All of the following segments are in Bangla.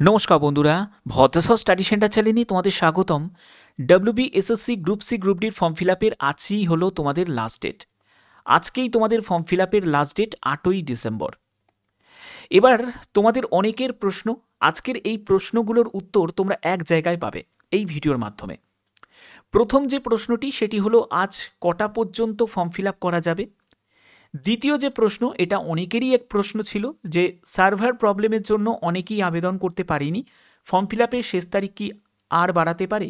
নমস্কার বন্ধুরা, ভদ্রসহ স্টাডি সেন্টার চ্যানেলে তোমাদের স্বাগতম। এসএসসি গ্রুপ সি গ্রুপ ডির ফর্ম ফিল আপের আজই হলো তোমাদের লাস্ট ডেট। আজকেই তোমাদের ফর্ম ফিল আপের লাস্ট ডেট 8ই ডিসেম্বর। এবার তোমাদের অনেকের প্রশ্ন, আজকের এই প্রশ্নগুলোর উত্তর তোমরা এক জায়গায় পাবে এই ভিডিওর মাধ্যমে। প্রথম যে প্রশ্নটি সেটি হলো আজ কটা পর্যন্ত ফর্ম ফিল আপ করা যাবে। দ্বিতীয় যে প্রশ্ন, এটা অনেকেরই এক প্রশ্ন ছিল যে সার্ভার প্রবলেমের জন্য অনেকেই আবেদন করতে পারেনি, ফর্ম ফিল আপের শেষ তারিখ কি আর বাড়াতে পারে?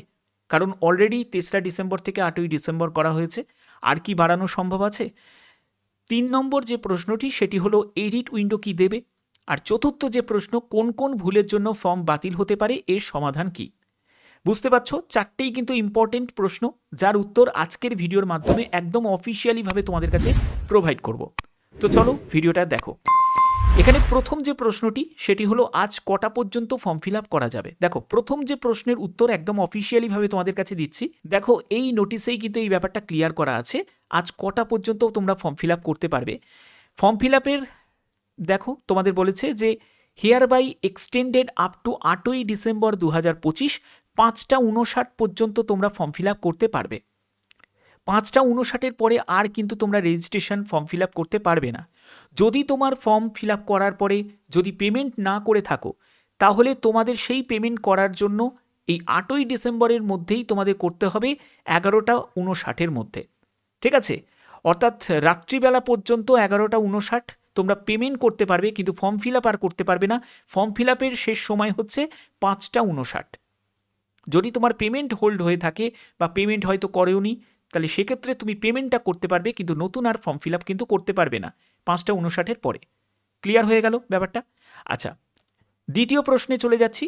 কারণ অলরেডি 3রা ডিসেম্বর থেকে 8ই ডিসেম্বর করা হয়েছে, আর কি বাড়ানো সম্ভব আছে? 3 নম্বর যে প্রশ্নটি সেটি হলো এডিট উইন্ডো কি দেবে? আর চতুর্থ যে প্রশ্ন, কোন কোন ভুলের জন্য ফর্ম বাতিল হতে পারে, এর সমাধান কি? বুঝতে পারছো, চারটেই কিন্তু ইম্পর্টেন্ট প্রশ্ন, যার উত্তর আজকের ভিডিওর মাধ্যমে একদম অফিসিয়ালিভাবে তোমাদের কাছে প্রোভাইড করব। তো চলো ভিডিওটা দেখো। এখানে প্রথম যে প্রশ্নটি সেটি হলো আজ কটা পর্যন্ত ফর্ম ফিল আপ করা যাবে। দেখো, প্রথম যে প্রশ্নের উত্তর একদম অফিসিয়ালিভাবে তোমাদের কাছে দিচ্ছি। দেখো, এই নোটিশেই কিন্তু এই ব্যাপারটা ক্লিয়ার করা আছে, আজ কটা পর্যন্ত তোমরা ফর্ম ফিল আপ করতে পারবে। ফর্ম ফিল আপের দেখো তোমাদের বলেছে যে hereby extended up to 8ই ডিসেম্বর 2025, 5:59 পর্যন্ত তোমরা ফর্ম ফিল আপ করতে পারবে। 5:59 পরে আর কিন্তু তোমরা রেজিস্ট্রেশন ফর্ম ফিল আপ করতে পারবে না। যদি তোমার ফর্ম ফিল আপ করার পরে যদি পেমেন্ট না করে থাকো, তাহলে তোমাদের সেই পেমেন্ট করার জন্য এই 8ই ডিসেম্বরের মধ্যেই তোমাদের করতে হবে 11:59 মধ্যে। ঠিক আছে? অর্থাৎ রাত্রিবেলা পর্যন্ত 11:59 তোমরা পেমেন্ট করতে পারবে, কিন্তু ফর্ম ফিল আপ আর করতে পারবে না। ফর্ম ফিল আপের শেষ সময় হচ্ছে 5:59। যদি তোমার পেমেন্ট হোল্ড হয়ে থাকে বা পেমেন্ট হয়তো করেওনি, তাহলে সেক্ষেত্রে তুমি পেমেন্টটা করতে পারবে, কিন্তু নতুন আর ফর্ম ফিল আপ কিন্তু করতে পারবে না 5:59 পরে। ক্লিয়ার হয়ে গেল ব্যাপারটা? আচ্ছা, দ্বিতীয় প্রশ্নে চলে যাচ্ছি।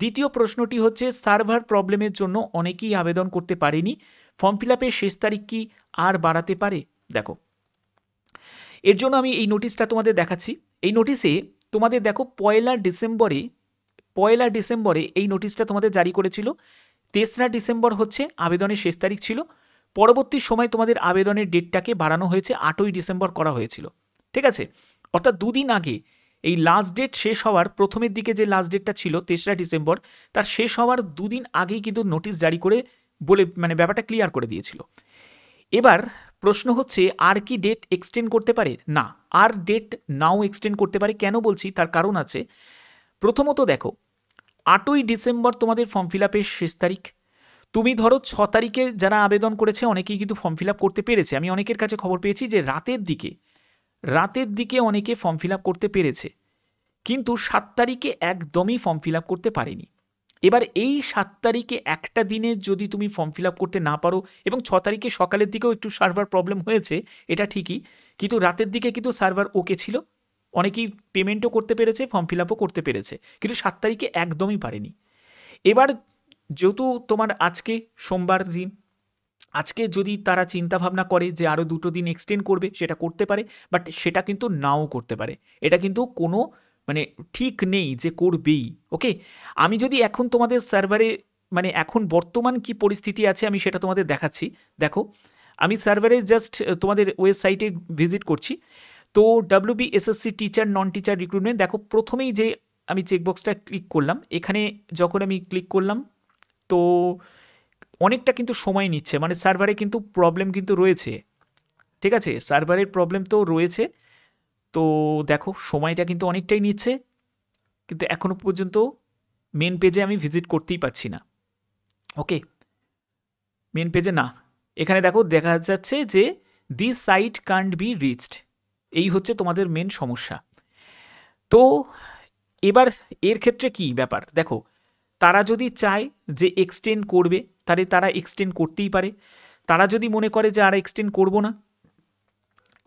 দ্বিতীয় প্রশ্নটি হচ্ছে সার্ভার প্রবলেমের জন্য অনেকেই আবেদন করতে পারেনি, ফর্ম ফিল আপের শেষ তারিখ কি আর বাড়াতে পারে? দেখো, এর জন্য আমি এই নোটিশটা তোমাদের দেখাচ্ছি। এই নোটিশে তোমাদের দেখো পয়লা ডিসেম্বরে এই নোটিশটা তোমাদের জারি করেছিল। 3রা ডিসেম্বর হচ্ছে আবেদনের শেষ তারিখ ছিল। পরবর্তী সময় তোমাদের আবেদনের ডেটটাকে বাড়ানো হয়েছে, 8ই ডিসেম্বর করা হয়েছিল। ঠিক আছে? অর্থাৎ দুদিন আগে এই লাস্ট ডেট শেষ হওয়ার, প্রথমের দিকে যে লাস্ট ডেটটা ছিল 3রা ডিসেম্বর, তার শেষ হওয়ার দুদিন আগেই কিন্তু নোটিশ জারি করে বলে ব্যাপারটা ক্লিয়ার করে দিয়েছিল। এবার প্রশ্ন হচ্ছে, আর কি ডেট এক্সটেন্ড করতে পারে? না, আর ডেট নাও এক্সটেন্ড করতে পারে। কেন বলছি, তার কারণ আছে। প্রথমত দেখো, 8ই ডিসেম্বর তোমাদের ফর্ম ফিল আপের শেষ তারিখ। তুমি ধরো 6 তারিখে যারা আবেদন করেছে অনেকেই কিন্তু ফর্ম ফিল আপ করতে পেরেছে। আমি অনেকের কাছে খবর পেয়েছি যে রাতের দিকে অনেকে ফর্ম ফিল আপ করতে পেরেছে, কিন্তু 7 তারিখে একদমই ফর্ম ফিল আপ করতে পারেনি। এবার এই 7 তারিখে একটা দিনে যদি তুমি ফর্ম ফিল আপ করতে না পারো, এবং 6 তারিখে সকালের দিকেও একটু সার্ভার প্রবলেম হয়েছে, এটা ঠিকই, কিন্তু রাতের দিকে কিন্তু সার্ভার ওকে ছিল, অনেকেই পেমেন্টও করতে পেরেছে, ফর্ম ফিল আপও করতে পেরেছে, কিন্তু 7 তারিখে একদমই পারেনি। এবার যেহেতু তোমার আজকে সোমবার দিন, আজকে যদি তারা চিন্তা ভাবনা করে যে আরও 2টো দিন এক্সটেন্ড করবে, সেটা করতে পারে, বাট সেটা কিন্তু নাও করতে পারে। এটা কিন্তু কোনো ঠিক নেই যে করবেই। ওকে, আমি যদি এখন তোমাদের সার্ভারে এখন বর্তমান কি পরিস্থিতি আছে আমি সেটা তোমাদের দেখাচ্ছি। দেখো, আমি সার্ভারে জাস্ট তোমাদের ওয়েবসাইটে ভিজিট করছি। তো এসএসসি টিচার নন টিচার রিক্রুটমেন্ট, দেখো প্রথমেই যে আমি চেকবক্সটা ক্লিক করলাম, এখানে যখন আমি ক্লিক করলাম তো অনেকটা কিন্তু সময় নিচ্ছে, সার্ভারে কিন্তু প্রবলেম কিন্তু রয়েছে। ঠিক আছে, সার্ভারের প্রবলেম তো রয়েছে। তো দেখো, সময়টা কিন্তু অনেকটাই নিচ্ছে, কিন্তু এখনও পর্যন্ত মেন পেজে আমি ভিজিট করতেই পারছি না। ওকে, মেন পেজে না, এখানে দেখো দেখা যাচ্ছে যে this site can't be reached. এই হচ্ছে তোমাদের মেন সমস্যা। তো এবার এর ক্ষেত্রে কি ব্যাপার, দেখো, তারা যদি চায় যে এক্সটেন্ড করবে, তাহলে তারা এক্সটেন্ড করতেই পারে। তারা যদি মনে করে যে আর এক্সটেন্ড করব না,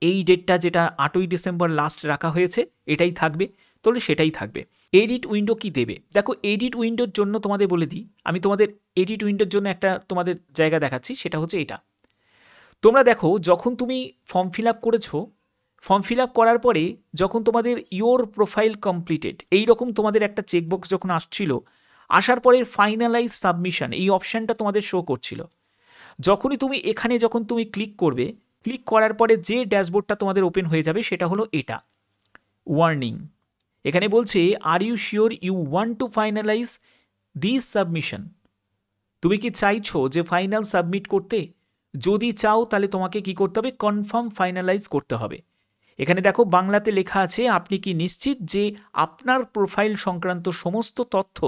এই ডেটটা যেটা 8ই ডিসেম্বর লাস্ট রাখা হয়েছে এটাই থাকবে, তাহলে সেটাই থাকবে। এডিট উইন্ডো কি দেবে? দেখো, এডিট উইন্ডোর জন্য তোমাদের বলে দিই, আমি তোমাদের এডিট উইন্ডোর জন্য একটা তোমাদের জায়গা দেখাচ্ছি, সেটা হচ্ছে এটা। তোমরা দেখো, যখন তুমি ফর্ম ফিল আপ করেছো, ফর্ম ফিল আপ করার পরে যখন তোমাদের ইয়োর প্রোফাইল কমপ্লিটেড এইরকম তোমাদের একটা চেকবক্স যখন আসছিল, আসার পরে ফাইনালাইজ সাবমিশন এই অপশানটা তোমাদের শো করছিল। যখনই তুমি এখানে যখন তুমি ক্লিক করবে, ক্লিক করার পরে যে ড্যাশবোর্ডটা তোমাদের ওপেন হয়ে যাবে সেটা হলো এটা, ওয়ার্নিং। এখানে বলছে are you sure you want to finalise this submission, তুমি কি চাইছো যে ফাইনাল সাবমিট করতে? যদি চাও তাহলে তোমাকে কি করতে হবে, কনফার্ম ফাইনালাইজ করতে হবে। এখানে দেখো বাংলাতে লেখা আছে, আপনি কি নিশ্চিত যে আপনার প্রোফাইল সংক্রান্ত সমস্ত তথ্য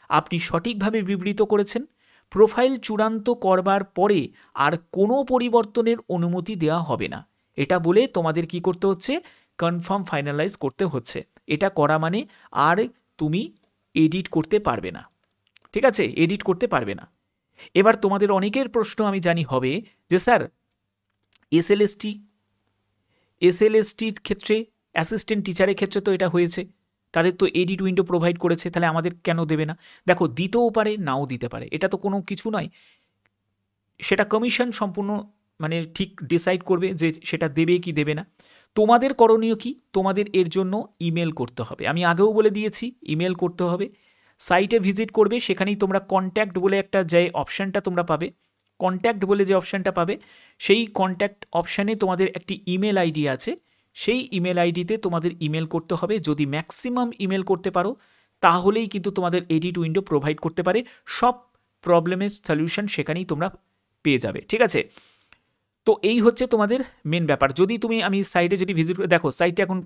আপনি সঠিকভাবে বিবৃত করেছেন? প্রোফাইল চূড়ান্ত করবার পরে আর কোনো পরিবর্তনের অনুমতি দেওয়া হবে না। এটা বলে তোমাদের কি করতে হচ্ছে, কনফার্ম ফাইনালাইজ করতে হচ্ছে। এটা করা মানে আর তুমি এডিট করতে পারবে না, ঠিক আছে, এডিট করতে পারবে না। এবার তোমাদের অনেকের প্রশ্ন আমি জানি হবে যে স্যার এসএলএসটির ক্ষেত্রে, অ্যাসিস্ট্যান্ট টিচারের ক্ষেত্রে তো এটা হয়েছে, তাদের তো এডিট উইন্ডো প্রোভাইড করেছে, তাহলে আমাদের কেন দেবে না? দেখো দিতেও পারে, নাও দিতে পারে, এটা তো কোনো কিছু নয়, সেটা কমিশন সম্পূর্ণ মানে ঠিক ডিসাইড করবে যে সেটা দেবে কি দেবে না। তোমাদের করণীয় কি, তোমাদের এর জন্য ইমেল করতে হবে। আমি আগেও বলে দিয়েছি, ইমেল করতে হবে, সাইটে ভিজিট করবে, সেখানেই তোমরা কন্ট্যাক্ট বলে একটা যে অপশানটা তোমরা পাবে, কন্ট্যাক্ট বলে যে অপশানটা পাবে, সেই কন্ট্যাক্ট অপশানে তোমাদের একটি ইমেল আইডি আছে, সেই ইমেল আইডিতে তোমাদের ইমেল করতে হবে। যদি ম্যাক্সিমাম ইমেল করতে পারো তাহলেই কিন্তু তোমাদের এডিট উইন্ডো প্রোভাইড করতে পারে, সব প্রবলেমের সলিউশন সেখানেই তোমরা পেয়ে যাবে, ঠিক আছে। তো এই হচ্ছে তোমাদের মেন ব্যাপার। যদি তুমি, আমি সাইটে যদি ভিজিট করে দেখো, সাইটটা এখন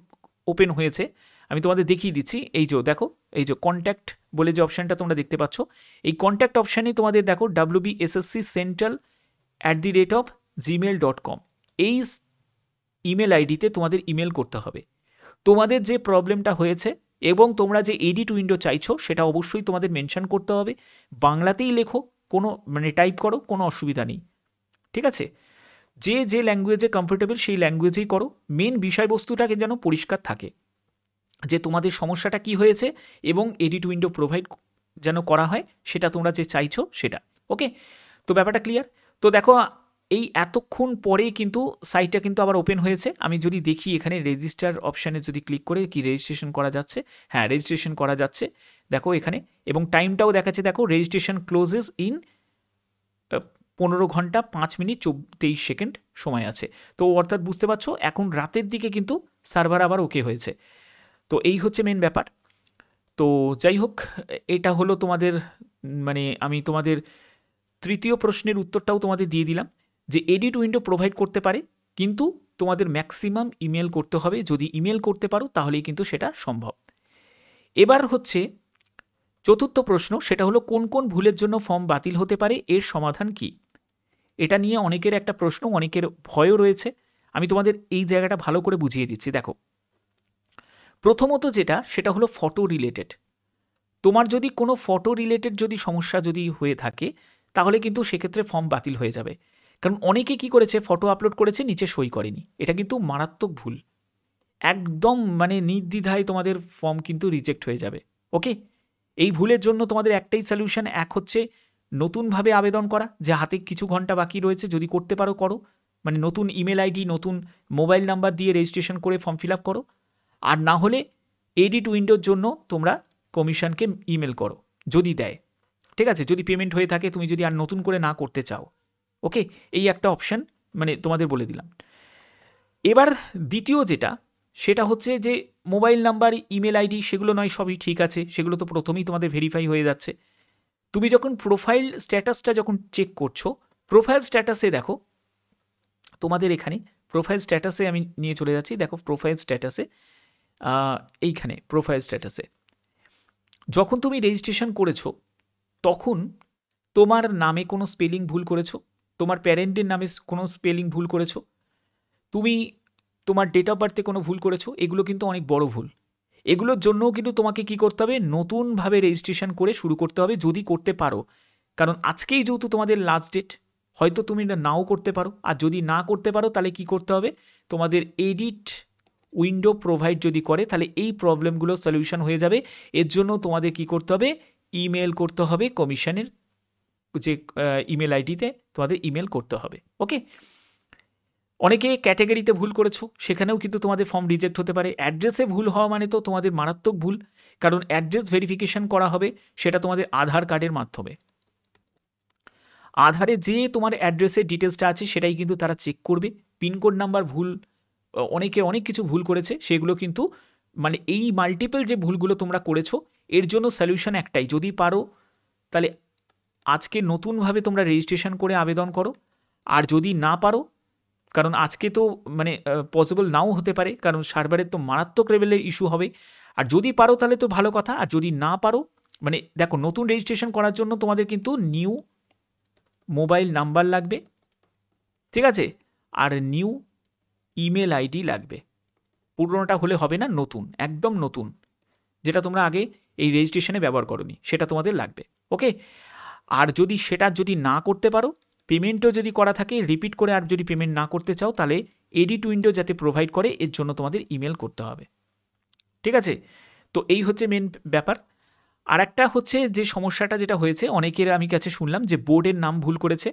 ওপেন হয়েছে, আমি তোমাদের দেখিয়ে দিচ্ছি। এই যে দেখো, এই যে কন্ট্যাক্ট বলে যে অপশানটা তোমরা দেখতে পাচ্ছ, এই কন্ট্যাক্ট অপশানে তোমাদের দেখো wbssccentral@gmail.com, এই ইমেল আইডিতে তোমাদের ইমেল করতে হবে। তোমাদের যে প্রবলেমটা হয়েছে এবং তোমরা যে এডিট উইন্ডো চাইছো সেটা অবশ্যই তোমাদের মেনশন করতে হবে, বাংলাতেই লেখো, কোনো মানে টাইপ করো, কোনো অসুবিধা নেই, ঠিক আছে। যে যে ল্যাঙ্গুয়েজে কমফোর্টেবল সেই ল্যাঙ্গুয়েজেই করো, মেন বিষয়বস্তুটাকে যেন পরিষ্কার থাকে যে তোমাদের সমস্যাটা কি হয়েছে এবং এডিট উইন্ডো প্রোভাইড যেন করা হয়, সেটা তোমরা যে চাইছো সেটা। ওকে, তো ব্যাপারটা ক্লিয়ার। তো দেখো এই এতক্ষণ পরে কিন্তু সাইটটা কিন্তু আবার ওপেন হয়েছে। আমি যদি দেখি এখানে রেজিস্টার অপশানে যদি ক্লিক করে কি রেজিস্ট্রেশন করা যাচ্ছে, হ্যাঁ রেজিস্ট্রেশন করা যাচ্ছে দেখো এখানে, এবং টাইমটাও দেখাচ্ছে দেখো, রেজিস্ট্রেশন ক্লোজেস ইন 15 ঘন্টা 5 মিনিট 23 সেকেন্ড সময় আছে। তো অর্থাৎ বুঝতে পারছো এখন রাতের দিকে কিন্তু সার্ভার আবার ওকে হয়েছে। তো এই হচ্ছে মেন ব্যাপার। তো যাই হোক, এটা হলো তোমাদের মানে আমি তোমাদের তৃতীয় প্রশ্নের উত্তরটাও তোমাদের দিয়ে দিলাম যে এডিট উইন্ডো প্রোভাইড করতে পারে, কিন্তু তোমাদের ম্যাক্সিমাম ইমেল করতে হবে। যদি ইমেল করতে পারো তাহলেই কিন্তু সেটা সম্ভব। এবার হচ্ছে চতুর্থ প্রশ্ন, সেটা হলো কোন কোন ভুলের জন্য ফর্ম বাতিল হতে পারে, এর সমাধান কি? এটা নিয়ে অনেকের একটা প্রশ্ন, অনেকের ভয়ও রয়েছে। আমি তোমাদের এই জায়গাটা ভালো করে বুঝিয়ে দিচ্ছি। দেখো প্রথমত যেটা, সেটা হলো ফটো রিলেটেড। তোমার যদি কোনো ফটো রিলেটেড যদি সমস্যা যদি হয়ে থাকে তাহলে কিন্তু সেক্ষেত্রে ফর্ম বাতিল হয়ে যাবে। কারণ অনেকে কি করেছে, ফটো আপলোড করেছে, নিচে সই করেনি, এটা কিন্তু মারাত্মক ভুল। একদম মানে নির্দ্বিধায় তোমাদের ফর্ম কিন্তু রিজেক্ট হয়ে যাবে। ওকে, এই ভুলের জন্য তোমাদের একটাই সলিউশন, এক হচ্ছে নতুনভাবে আবেদন করা, যে হাতে কিছু ঘন্টা বাকি রয়েছে, যদি করতে পারো করো, মানে নতুন ইমেল আইডি নতুন মোবাইল নাম্বার দিয়ে রেজিস্ট্রেশন করে ফর্ম ফিল আপ করো। আর না হলে এডিট উইন্ডোর জন্য তোমরা কমিশনকে ইমেল করো যদি দেয়, ঠিক আছে, যদি পেমেন্ট হয়ে থাকে, তুমি যদি আর নতুন করে না করতে চাও। ওকে, এই একটা অপশান মানে তোমাদের বলে দিলাম। এবার দ্বিতীয় যেটা, সেটা হচ্ছে যে মোবাইল নাম্বার ইমেল আইডি সেগুলো নয় সবই ঠিক আছে, সেগুলো তো প্রথমেই তোমাদের ভেরিফাই হয়ে যাচ্ছে। তুমি যখন প্রোফাইল স্ট্যাটাসটা যখন চেক করছো, প্রোফাইল স্ট্যাটাসে দেখো তোমাদের এখানে, প্রোফাইল স্ট্যাটাসে আমি নিয়ে চলে যাচ্ছি, দেখো প্রোফাইল স্ট্যাটাসে এইখানে প্রোফাইল স্ট্যাটাসে যখন তুমি রেজিস্ট্রেশন করেছো তখন তোমার নামে কোনো স্পেলিং ভুল করেছো, তোমার প্যারেন্টের নামে কোনো স্পেলিং ভুল করেছো, তুমি তোমার ডেট অফ বার্থে কোনো ভুল করেছো, এগুলো কিন্তু অনেক বড় ভুল। এগুলোর জন্যও কিন্তু তোমাকে কি করতে হবে, নতুনভাবে রেজিস্ট্রেশন করে শুরু করতে হবে যদি করতে পারো। কারণ আজকেই যেহেতু তোমাদের লাস্ট ডেট, হয়তো তুমি নাও করতে পারো, আর যদি না করতে পারো তাহলে কি করতে হবে, তোমাদের এডিট উইন্ডো প্রোভাইড যদি করে তাহলে এই প্রবলেমগুলো সলিউশন হয়ে যাবে। এর জন্য তোমাদের কি করতে হবে, ইমেল করতে হবে কমিশনের যে ইমেল আইডিতে তোমাদের ইমেল করতে হবে। ওকে, অনেকে ক্যাটাগরিতে ভুল করেছো, সেখানেও কিন্তু তোমাদের ফর্ম রিজেক্ট হতে পারে। অ্যাড্রেসে ভুল হওয়া মানে তো তোমাদের মারাত্মক ভুল, কারণ অ্যাড্রেস ভেরিফিকেশন করা হবে সেটা তোমাদের আধার কার্ডের মাধ্যমে। আধারে যে তোমার অ্যাড্রেসের ডিটেলসটা আছে সেটাই কিন্তু তারা চেক করবে। পিনকোড নাম্বার ভুল, অনেকে অনেক কিছু ভুল করেছে, সেগুলো কিন্তু মানে এই মাল্টিপল যে ভুলগুলো তোমরা করেছো এর জন্য সলিউশন একটাই, যদি পারো তাহলে আজকে নতুনভাবে তোমরা রেজিস্ট্রেশন করে আবেদন করো। আর যদি না পারো, কারণ আজকে তো মানে পসিবল নাও হতে পারে, কারণ সার্ভারের তো মারাত্মক লেভেলের ইস্যু হবে। আর যদি পারো তাহলে তো ভালো কথা, আর যদি না পারো মানে দেখো নতুন রেজিস্ট্রেশন করার জন্য তোমাদের কিন্তু নিউ মোবাইল নাম্বার লাগবে, ঠিক আছে, আর নিউ ইমেল আইডি লাগবে। পুরনোটা হলে হবে না, নতুন, একদম নতুন, যেটা তোমরা আগে এই রেজিস্ট্রেশনে ব্যবহার করোনি সেটা তোমাদের লাগবে। ওকে, আর যদি সেটা যদি না করতে পারো, পেমেন্টও যদি করা থাকে রিপিট করে, আর যদি পেমেন্ট না করতে চাও তাহলে এডিট উইন্ডো যাতে প্রোভাইড করে এর জন্য তোমাদের ইমেল করতে হবে, ঠিক আছে। তো এই হচ্ছে মেন ব্যাপার। আর একটা হচ্ছে যে সমস্যাটা যেটা হয়েছে, অনেকের আমি কাছে শুনলাম যে বোর্ডের নাম ভুল করেছে,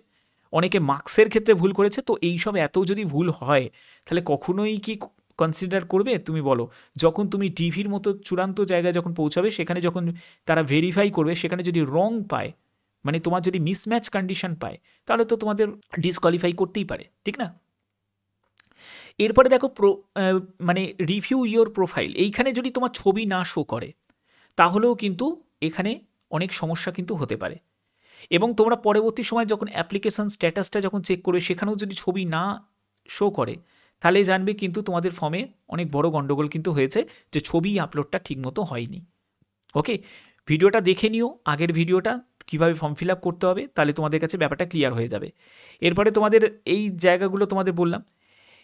অনেকে মার্কসের ক্ষেত্রে ভুল করেছে। তো এই সব এত যদি ভুল হয় তাহলে কখনোই কি কনসিডার করবে তুমি বলো? যখন তুমি ডিভির মতো চূড়ান্ত জায়গায় যখন পৌঁছাবে, সেখানে যখন তারা ভেরিফাই করবে, সেখানে যদি রং পায়, মানে তোমার যদি মিসম্যাচ কন্ডিশন পায়, তাহলে তো তোমাদের ডিসকোয়ালিফাই করতেই পারে, ঠিক না? এরপরে দেখো মানে রিভিউ ইয়োর প্রোফাইল, এইখানে যদি তোমার ছবি না শো করে তাহলেও কিন্তু এখানে অনেক সমস্যা কিন্তু হতে পারে। এবং তোমরা পরবর্তী সময় যখন অ্যাপ্লিকেশন স্ট্যাটাসটা যখন চেক করবে, সেখানেও যদি ছবি না শো করে, তাহলে জানবে কিন্তু তোমাদের ফর্মে অনেক বড় গণ্ডগোল কিন্তু হয়েছে, যে ছবি আপলোডটা ঠিকমতো হয়নি। ওকে, ভিডিওটা দেখে নিও, আগের ভিডিওটা কীভাবে ফর্ম ফিল আপ করতে হবে, তাহলে তোমাদের কাছে ব্যাপারটা ক্লিয়ার হয়ে যাবে। এরপরে তোমাদের এই জায়গাগুলো তোমাদের বললাম।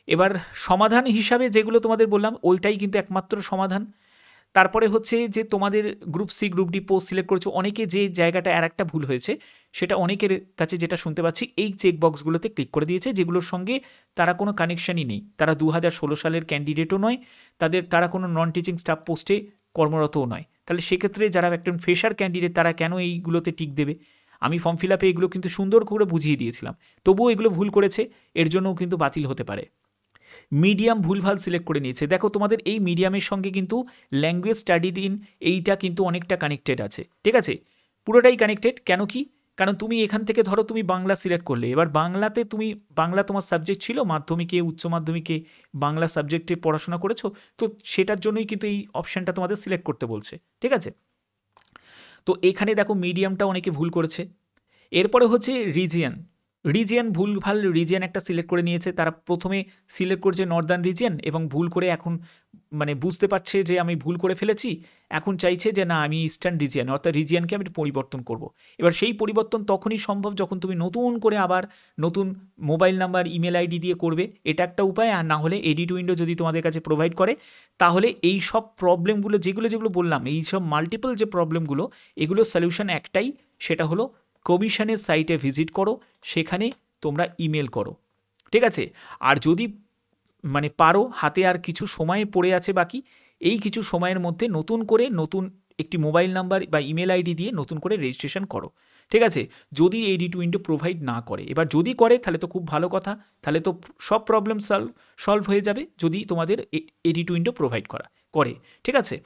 এবার সমাধান হিসাবে যেগুলো তোমাদের বললাম ওইটাই কিন্তু একমাত্র সমাধান। তারপরে হচ্ছে যে তোমাদের group C group D post select করেছো, অনেকে যে জায়গাটা আর একটা ভুল হয়েছে, সেটা অনেকের কাছে যেটা শুনতে পাচ্ছি, এই চেকবক্সগুলোতে ক্লিক করে দিয়েছে যেগুলোর সঙ্গে তারা কোনো কানেকশানই নেই। তারা 2016 সালের ক্যান্ডিডেটও নয়, তারা কোনো নন টিচিং স্টাফ পোস্টে কর্মরতও নয়। তাহলে সেক্ষেত্রে যারা একজন ফ্রেশার ক্যান্ডিডেট তারা কেন এইগুলোতে টিক দেবে? আমি ফর্ম ফিল আপে এগুলো কিন্তু সুন্দর করে বুঝিয়ে দিয়েছিলাম, তবুও এগুলো ভুল করেছে, এর জন্যও কিন্তু বাতিল হতে পারে। মিডিয়াম ভুলভাল সিলেক্ট করে নিয়েছে। দেখো তোমাদের এই মিডিয়ামের সঙ্গে কিন্তু ল্যাঙ্গুয়েজ স্টাডিড ইন এইটা কিন্তু অনেকটা কানেক্টেড আছে, ঠিক আছে, পুরোটাই কানেক্টেড। কেন কি? কারণ তুমি এখান থেকে ধরো তুমি বাংলা সিলেক্ট করলে, এবার বাংলাতে তুমি বাংলা তোমার সাবজেক্ট ছিল, মাধ্যমিকে উচ্চ মাধ্যমিকে বাংলা সাবজেক্টে পড়াশোনা করেছো, তো সেটার জন্যই কিন্তু এই অপশানটা তোমাদের সিলেক্ট করতে বলছে, ঠিক আছে। তো এখানে দেখো মিডিয়ামটা অনেকে ভুল করেছে। এরপরে হচ্ছে রিজিয়ন ভুলভাল রিজিয়ন একটা সিলেক্ট করে নিয়েছে। তারা প্রথমে সিলেক্ট করেছে নর্দার্ন রিজিয়ন এবং ভুল করে এখন মানে বুঝতে পারছে যে আমি ভুল করে ফেলেছি, এখন চাইছে যে না আমি ইস্টার্ন রিজিয়ন অর্থাৎ রিজিয়নকে আমি পরিবর্তন করব। এবার সেই পরিবর্তন তখনই সম্ভব যখন তুমি নতুন করে আবার নতুন মোবাইল নাম্বার ইমেল আইডি দিয়ে করবে, এটা একটা উপায়। আর না হলে এডিট উইন্ডো যদি তোমাদের কাছে প্রোভাইড করে, তাহলে এই সব প্রবলেমগুলো যেগুলো বললাম, এই সব মাল্টিপল যে প্রবলেমগুলো, এগুলো সলিউশন একটাই, সেটা হলো কমিশনের সাইটে ভিজিট করো, সেখানে তোমরা ইমেল করো, ঠিক আছে। আর যদি মানে পারো, হাতে আর কিছু সময় পড়ে আছে বাকি, এই কিছু সময়ের মধ্যে নতুন একটি মোবাইল নাম্বার বা ইমেল আইডি দিয়ে নতুন করে রেজিস্ট্রেশন করো, ঠিক আছে। যদি এডিট উইন্ডো প্রোভাইড না করে, এবার যদি করে তাহলে তো খুব ভালো কথা, তাহলে তো সব প্রবলেম সলভ হয়ে যাবে যদি তোমাদের এডিট উইন্ডো প্রোভাইড করে, ঠিক আছে।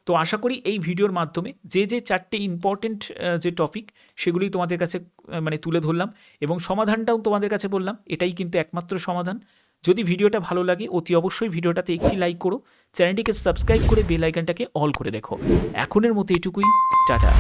তো আশা করি এই ভিডিওর মাধ্যমে যে 4টে ইম্পর্টেন্ট যে টপিক, সেগুলি তোমাদের কাছে মানে তুলে ধরলাম, এবং সমাধানটাও তোমাদের কাছে বললাম, এটাই কিন্তু একমাত্র সমাধান। যদি ভিডিওটা ভালো লাগে অতি অবশ্যই ভিডিওটাতে একটি লাইক করো, চ্যানেলটিকে সাবস্ক্রাইব করে বেল আইকনটাকে অল করে রেখো। এখনের মতো এটুকুই, টাটা।